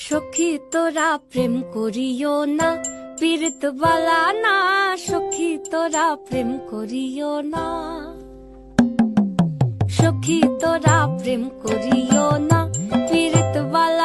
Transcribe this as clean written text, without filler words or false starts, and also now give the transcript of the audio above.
সখী তোরা প্রেম করিও না, পীড়িত বালা না। সখী তোরা প্রেম করিও না, সখী তোরা প্রেম করিও না, পীড়িত বালা